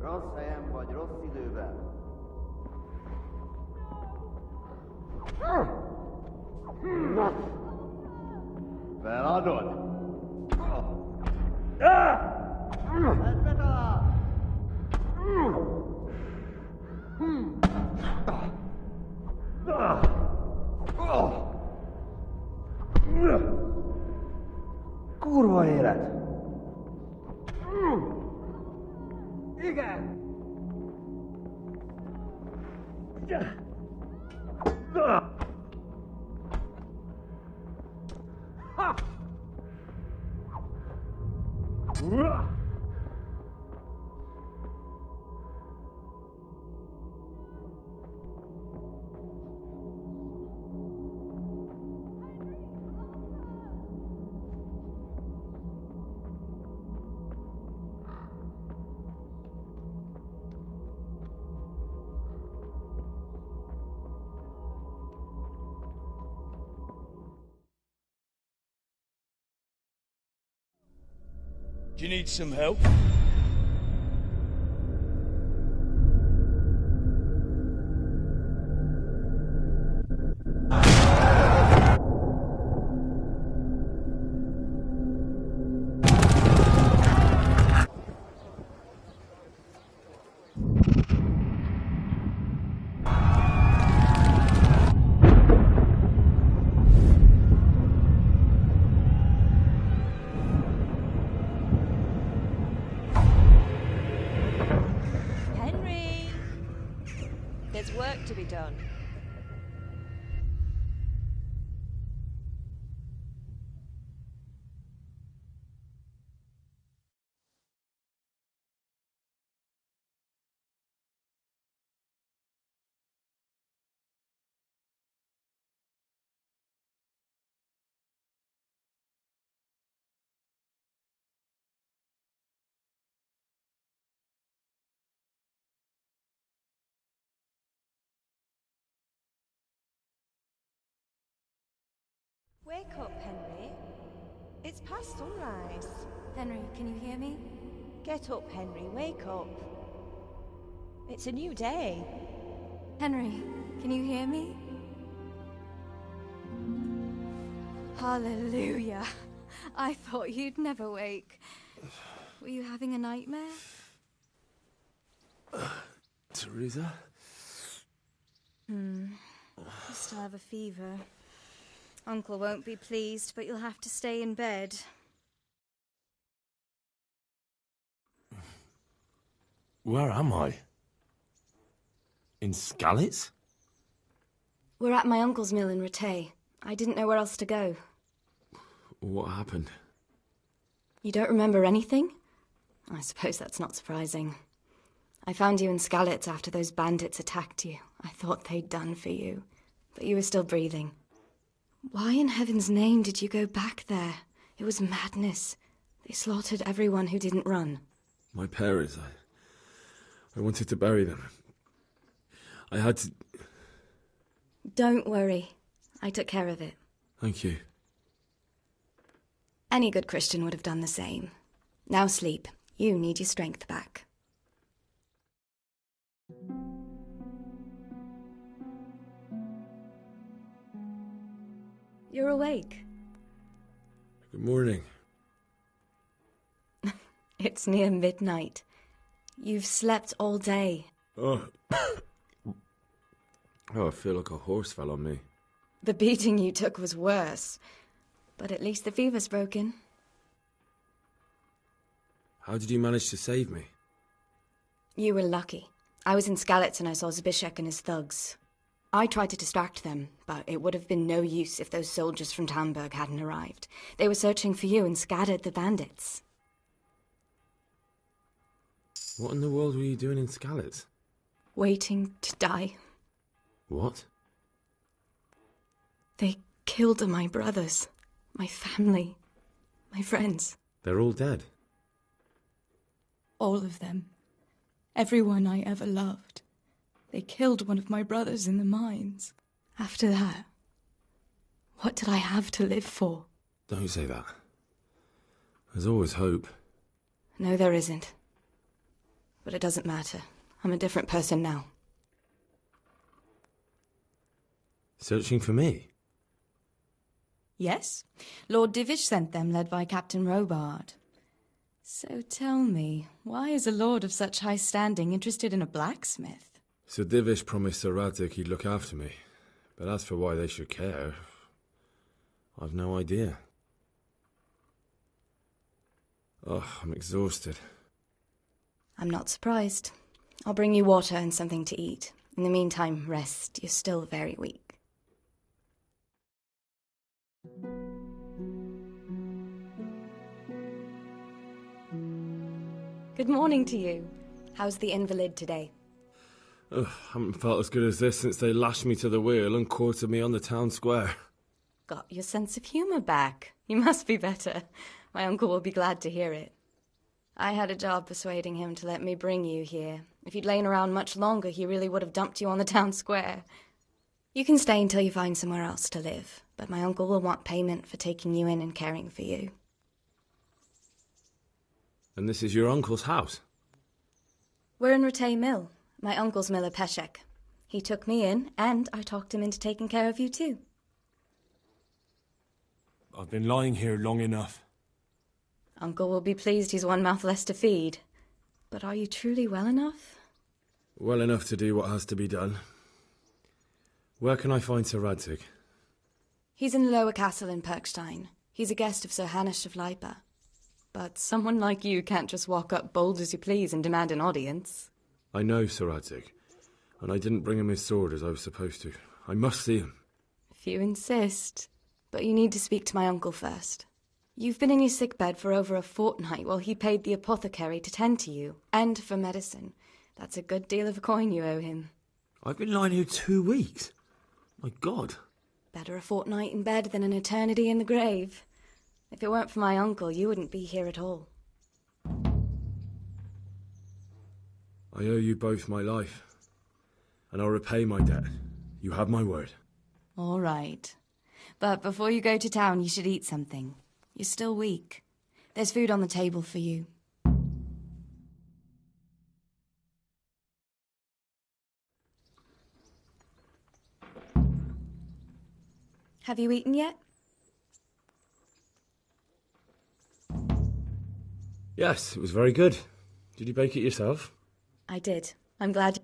Rossz helyen vagy, rossz időben. Feladod? Ez betalál! Kurva élet! Igen! Do you need some help? There's work to be done. Wake up, Henry. It's past sunrise. Henry, can you hear me? Get up, Henry. Wake up. It's a new day. Henry, can you hear me? Hallelujah. I thought you'd never wake. Were you having a nightmare? Teresa? You still have a fever. Uncle won't be pleased, but you'll have to stay in bed. Where am I? In Skalitz? We're at my uncle's mill in Rattay. I didn't know where else to go. What happened? You don't remember anything? I suppose that's not surprising. I found you in Skalitz after those bandits attacked you. I thought they'd done for you, but you were still breathing. Why in heaven's name did you go back there? It was madness. They slaughtered everyone who didn't run. My parents, I wanted to bury them. I had to... Don't worry. I took care of it. Thank you. Any good Christian would have done the same. Now sleep. You need your strength back. You're awake. Good morning. It's near midnight. You've slept all day. Oh, I feel like a horse fell on me. The beating you took was worse. But at least the fever's broken. How did you manage to save me? You were lucky. I was in Skalitz and I saw Zbyszek and his thugs. I tried to distract them, but it would have been no use if those soldiers from Tamburg hadn't arrived. They were searching for you and scattered the bandits. What in the world were you doing in Skalitz? Waiting to die. What? They killed my brothers, my family, my friends. They're all dead? All of them. Everyone I ever loved. They killed one of my brothers in the mines. After that, what did I have to live for? Don't say that. There's always hope. No, there isn't. but it doesn't matter. I'm a different person now. Searching for me? Yes. Lord Divish sent them, led by Captain Robard. So tell me, why is a lord of such high standing interested in a blacksmith? Sir Divish promised Sir Radzig he'd look after me. But as for why they should care, I've no idea. Oh, I'm exhausted. I'm not surprised. I'll bring you water and something to eat. In the meantime, rest. You're still very weak. Good morning to you. How's the invalid today? Ugh, haven't felt as good as this since they lashed me to the wheel and quartered me on the town square. Got your sense of humour back. You must be better. My uncle will be glad to hear it. I had a job persuading him to let me bring you here. If you'd lain around much longer, he really would have dumped you on the town square. You can stay until you find somewhere else to live, but my uncle will want payment for taking you in and caring for you. And this is your uncle's house? We're in Rattay Mill. My uncle's miller Peshek. He took me in, and I talked him into taking care of you too. I've been lying here long enough. Uncle will be pleased he's one mouth less to feed. But are you truly well enough? Well enough to do what has to be done. Where can I find Sir Radzig? He's in the lower castle in Perkstein. He's a guest of Sir Hanush of Leipa. But someone like you can't just walk up bold as you please and demand an audience. I know Sir Radzig, and I didn't bring him his sword as I was supposed to. I must see him. If you insist. But you need to speak to my uncle first. You've been in your sickbed for over a fortnight while he paid the apothecary to tend to you, and for medicine. That's a good deal of coin you owe him. I've been lying here 2 weeks. My God. Better a fortnight in bed than an eternity in the grave. If it weren't for my uncle, you wouldn't be here at all. I owe you both my life, and I'll repay my debt. You have my word. All right. But before you go to town, you should eat something. You're still weak. There's food on the table for you. Have you eaten yet? Yes, it was very good. Did you bake it yourself? I did. I'm glad.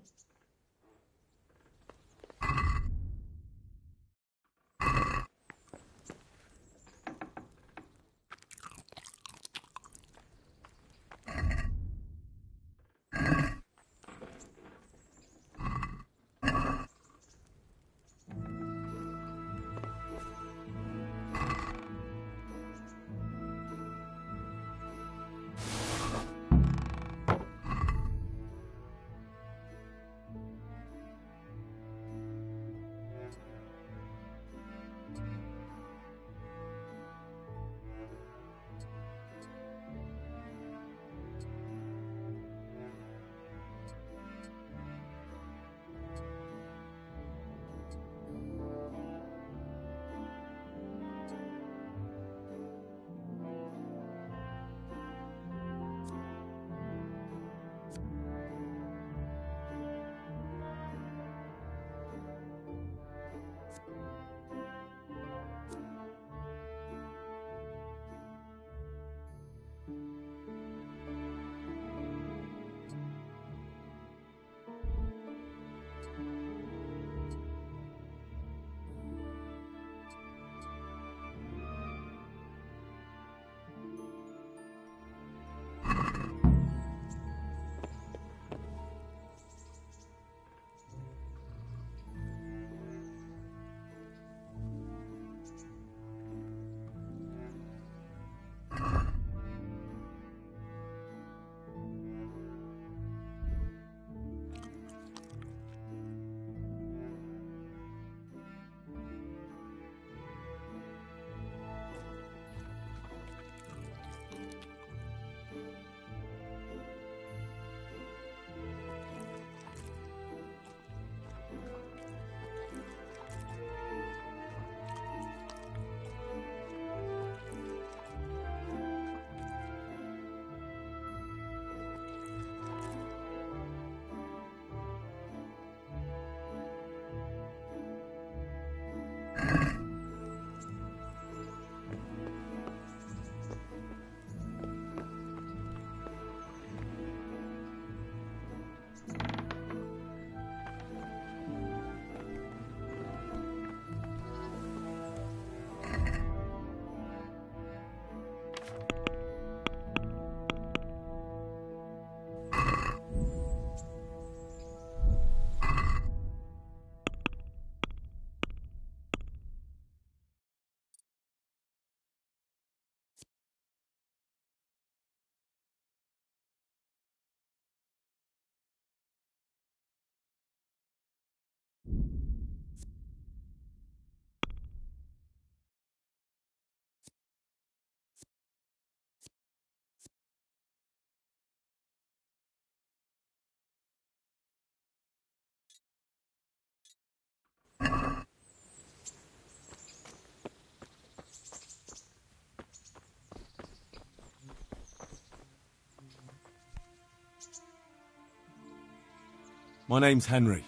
My name's Henry.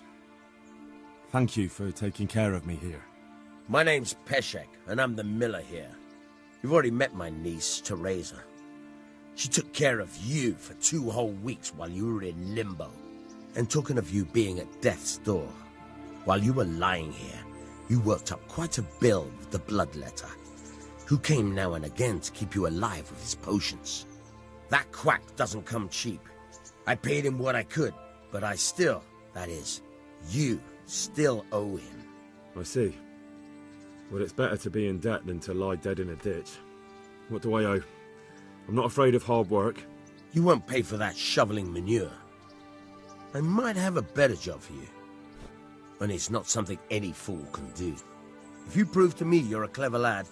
Thank you for taking care of me here. My name's Peshek, and I'm the miller here. You've already met my niece, Teresa. She took care of you for 2 whole weeks while you were in limbo. And talking of you being at death's door, while you were lying here, you worked up quite a bill with the bloodletter, who came now and again to keep you alive with his potions. That quack doesn't come cheap. I paid him what I could, but I still, that is, you still owe him. I see. Well, it's better to be in debt than to lie dead in a ditch. What do I owe? I'm not afraid of hard work. You won't pay for that shoveling manure. I might have a better job for you. And it's not something any fool can do. If you prove to me you're a clever lad,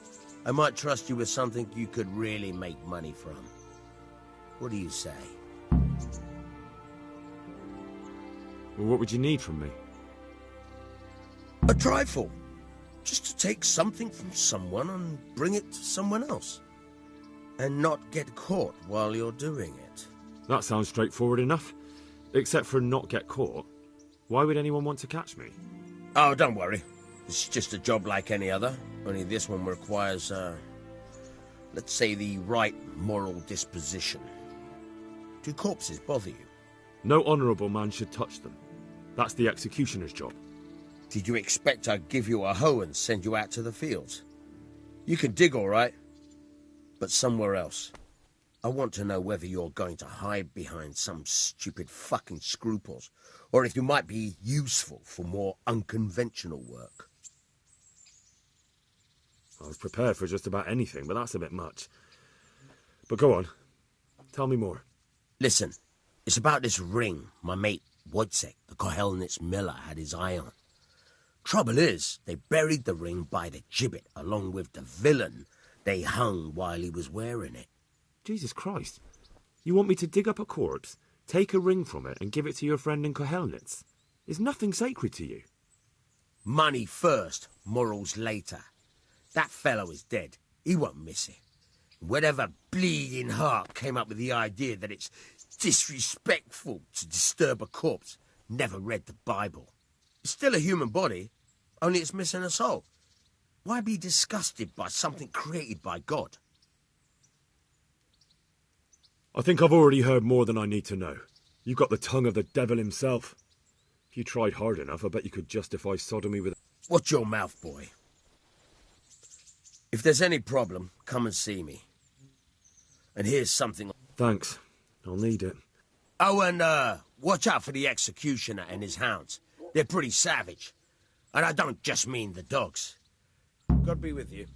I might trust you with something you could really make money from. What do you say? Well, what would you need from me? A trifle. Just to take something from someone and bring it to someone else. And not get caught while you're doing it. That sounds straightforward enough. Except for not get caught. Why would anyone want to catch me? Oh, don't worry. It's just a job like any other. Only this one requires, let's say, the right moral disposition. Do corpses bother you? No honourable man should touch them. That's the executioner's job. Did you expect I'd give you a hoe and send you out to the fields? You can dig all right, but somewhere else. I want to know whether you're going to hide behind some stupid fucking scruples, or if you might be useful for more unconventional work. I was prepared for just about anything, but that's a bit much. But go on. Tell me more. Listen, it's about this ring my mate Wojciech, the Kohelnitz miller, had his eye on. Trouble is, they buried the ring by the gibbet along with the villain they hung while he was wearing it. Jesus Christ. You want me to dig up a corpse, take a ring from it, and give it to your friend in Kohelnitz? Is nothing sacred to you? Money first, morals later. That fellow is dead. He won't miss it. Whatever bleeding heart came up with the idea that it's disrespectful to disturb a corpse never read the Bible. It's still a human body, only it's missing a soul. Why be disgusted by something created by God? I think I've already heard more than I need to know. You've got the tongue of the devil himself. If you tried hard enough, I bet you could justify sodomy with... Watch your mouth, boy. If there's any problem, come and see me. And here's something... Thanks. I'll need it. Oh, and, watch out for the executioner and his hounds. They're pretty savage. And I don't just mean the dogs. God be with you.